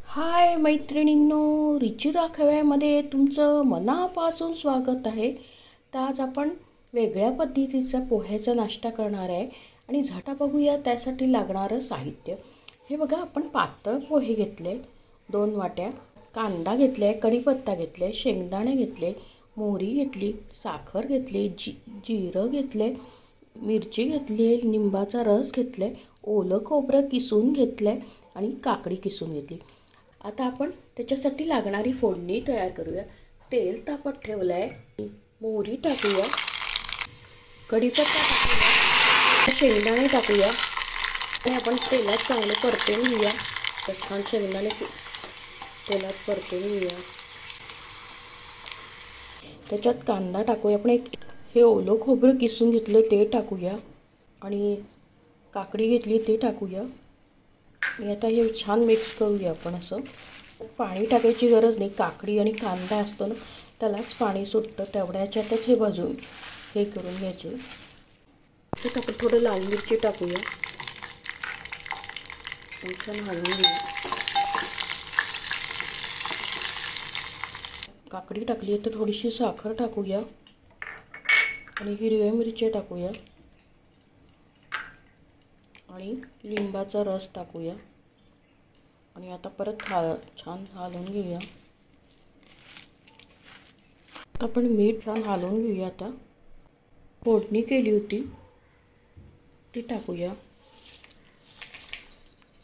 हाय मैत्रिणींनो, रिची राखव्यामध्ये तुमचं मनापासून स्वागत आहे. तर आज आपण वेगळ्या पद्धतीचा पोह्याचा नाश्ता करणार आहे आणि झटा बघूया त्यासाठी लागणारं साहित्य. हे बघा, आपण पातळ पोहे घेतले 2 वाट्या, कांदा घेतले, कढीपत्ता घेतले, शेंगदाणे घेतले, मोहरी घेतली, साखर घेतली, जिरं घेतले, मिरची घेतली, लिंबाचा रस घेतले, ओलं खोबरं किसून घेतले आणि काकडी किसून घेतली. आता आपण त्याच्यासाठी लागणारी फोडणी तयार करूया. तेल तापत ठेवलं आहे, मोहरी टाकूया, कढीपत्ता टाकूया, शेंगदाणे टाकूया आणि आपण तेलात चांगलं परतून घेऊया. छान शेंगदाणे तेलात परतून घेऊया. त्याच्यात कांदा टाकूया. आपण हे ओलं खोबरं किसून घेतलं ते टाकूया आणि काकडी घेतली ते टाकूया. आणि आता हे छान मिक्स करूया. आपण असं पाणी टाकायची गरज नाही. काकडी आणि कांदा असतो ना, त्यालाच पाणी सुटतं. तेवढ्याच्यातच हे भाजून हे करून घ्यायचे. तर आपण थोडं लाल मिरची टाकूया. छान हलवून घेऊ. काकडी टाकली आहे तर थोडीशी साखर टाकूया आणि हिरव्या मिरच्या टाकूया आणि लिंबाचा रस टाकूया आणि आता परत छान हलवून घेऊया. आपण मीठ छान हलवून घेऊया. आता फोडणी केली होती ती टाकूया.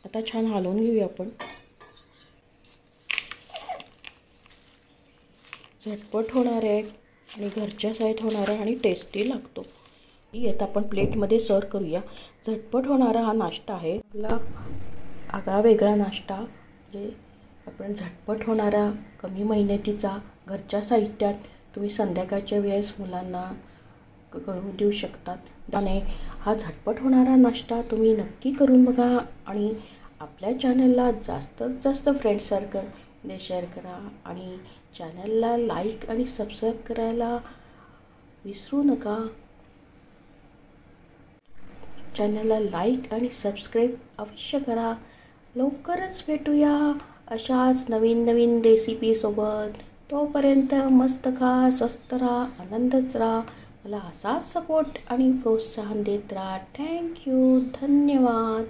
आता छान हलवून घेऊया. आपण झटपट होणार आहे आणि घरच्या साईत होणार आहे आणि टेस्टी लागतो. आता आपण प्लेटमध्ये सर्व करूया. झटपट होणारा हा नाश्ता आहे. आपला आगळा वेगळा नाश्ता, म्हणजे आपण झटपट होणारा, कमी मेहनतीचा, घरच्या साहित्यात तुम्ही संध्याकाळच्या वेळेस मुलांना करून देऊ शकतात. आणि हा झटपट होणारा नाश्ता तुम्ही नक्की करून बघा आणि आपल्या चॅनलला जास्तीत जास्त फ्रेंड सर्कलमध्ये शेअर करा आणि चॅनलला लाईक आणि सबस्क्राईब करायला विसरू नका. चॅनलला लाईक आणि सबस्क्राईब अवश्य करा. लवकरच भेटूया अशाच नवीन नवीन रेसिपीसोबत. तोपर्यंत मस्त खा, स्वस्त राहा, आनंदच राहा. मला असाच सपोर्ट आणि प्रोत्साहन देत राहा. थँक्यू, धन्यवाद.